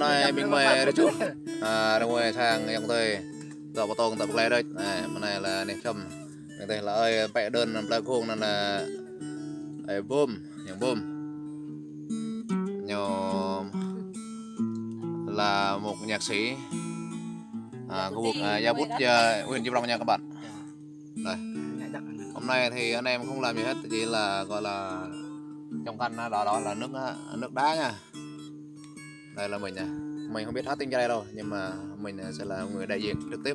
nói mình mày đấy chú đồng mày sang trong tôi dạo bao tông tập lé đây bên này là nền châm đây là ơi bẹ đơn làm lá khung nên là bom những bom nhiều là một nhạc sĩ khu vực Gia Bút huyện Chiêm Long nha các bạn. Đây. Hôm nay thì anh em không làm gì hết, chỉ là gọi là trong khăn đó là nước đá nha. Đây là mình mình không biết hát tiếng Trai đâu, nhưng mà mình sẽ là người đại diện trực tiếp.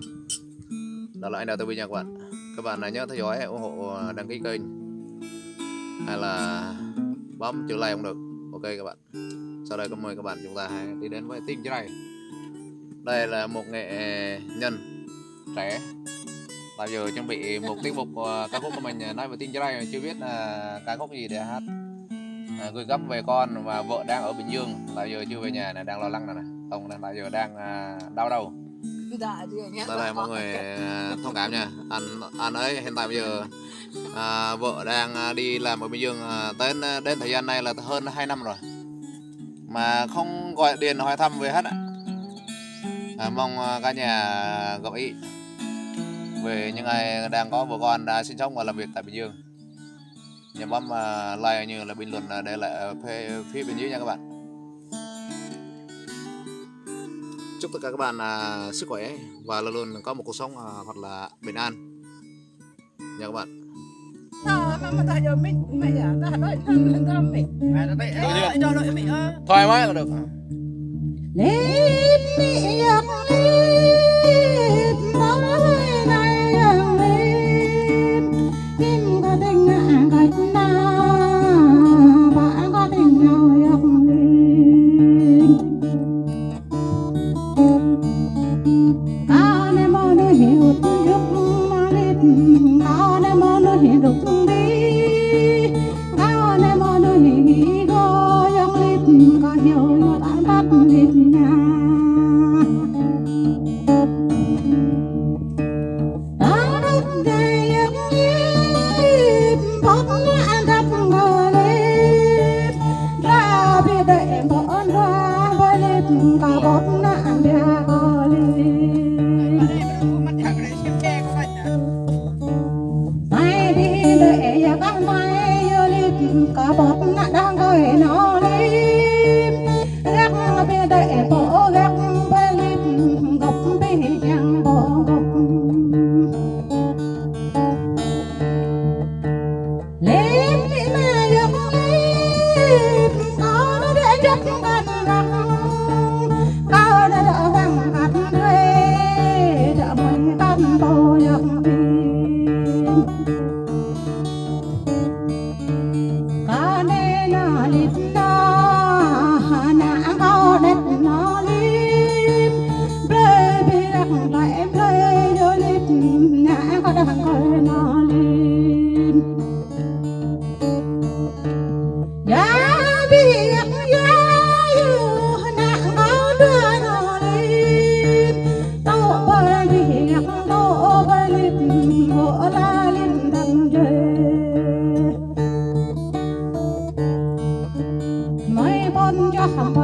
Đó là anh Đào TV nha các bạn. Các bạn nhớ theo dõi, ủng hộ, đăng ký kênh hay là bấm chuông like cũng được. Ok các bạn. Sau đây mời các bạn chúng ta hãy đi đến với tiếng Trai. Đây là một nghệ nhân trẻ bây giờ chuẩn bị một tiết mục ca khúc của mình nói về tiếng Trai, chưa biết là ca khúc gì để hát. Gửi gắm về con và vợ đang ở Bình Dương, bây giờ chưa về nhà này, đang lo lắng này, Tông này bây giờ đang đau đầu. Đây là mọi người thông cảm nha, anh ấy hiện tại bây giờ vợ đang đi làm ở Bình Dương, đến thời gian này là hơn 2 năm rồi mà không gọi điện hỏi thăm về hết. Mong cả nhà góp ý về những ai đang có vợ con đã sinh sống và làm việc tại Bình Dương. Nhớ bấm like như là bình luận để lại ở phía bên dưới nha các bạn. Chúc tất cả các bạn sức khỏe và luôn luôn có một cuộc sống thật là bình an nha các bạn. Thoải mái là được. Hãy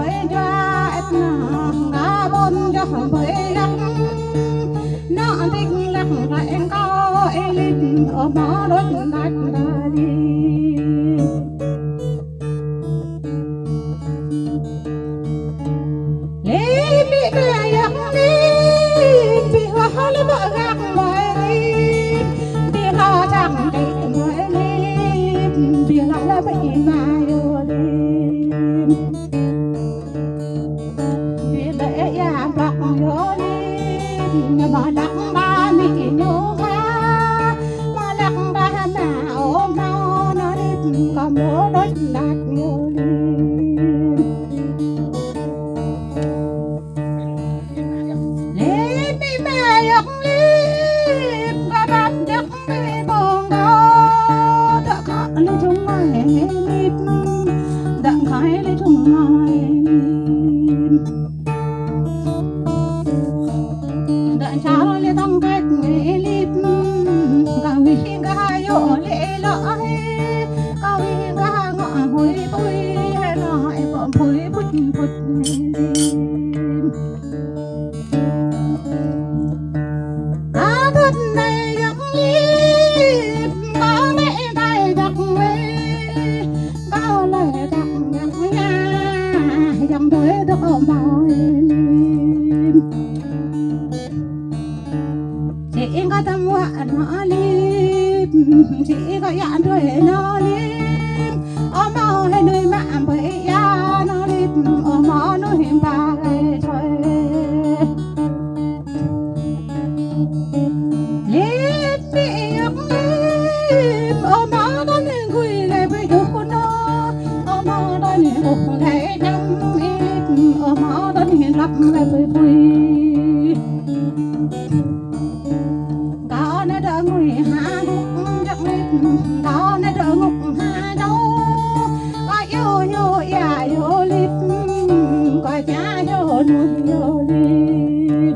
subscribe cho kênh Ghiền Mì Gõ để không bỏ lỡ những video hấp dẫn. ta thật này giặc đi có mẹ tay giặc về có lời giặc nhạc nha giặc tới đó mỏi chị có tâm hoa nó liếp chị có dạn đuổi nó liếp ở mò hay nuôi mạng bởi ya nó liếp ở mò nó hiểm bà gây trời liếp bị giặc liếp ở mò nó nên quỳ gây với đục nó ở mò nó nên đục gây năm liếp ở mò nó nên lắp gây với quỳ đó nó đỡ người hạ đục giặc liếp đó nó đỡ ngục hạ đâu có vô vô ya vô liếp có cha vô nuôi vô liếp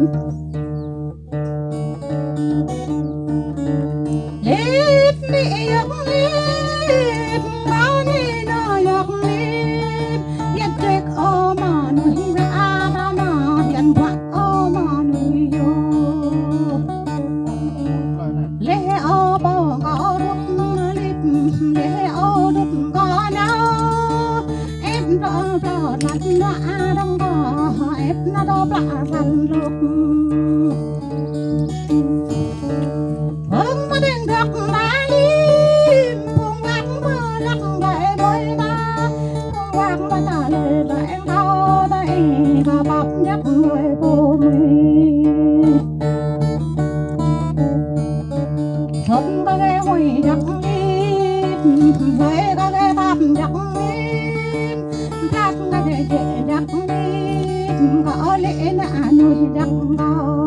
liếp bị giặc liếp bao nhiêu nó giặc liếp giặc chết ô mà nuôi ra ba mà giặc quạt ô mà nuôi vô lễ ô bò có đúc liếp lễ ô đúc có nhau em đó đó nát nó đông có em nó đó bạ thành lục hương mà đen đặc má liếp hương vang mưa lắc gậy bơi ta hương vang mà ta lời lại đau tay và bắp nhắc người cô mình không có ghé quỳ giặc liếp với có ghé bắp giặc liếp chắc có ghé dễ giặc liếp có lẽ là nuôi giặc đó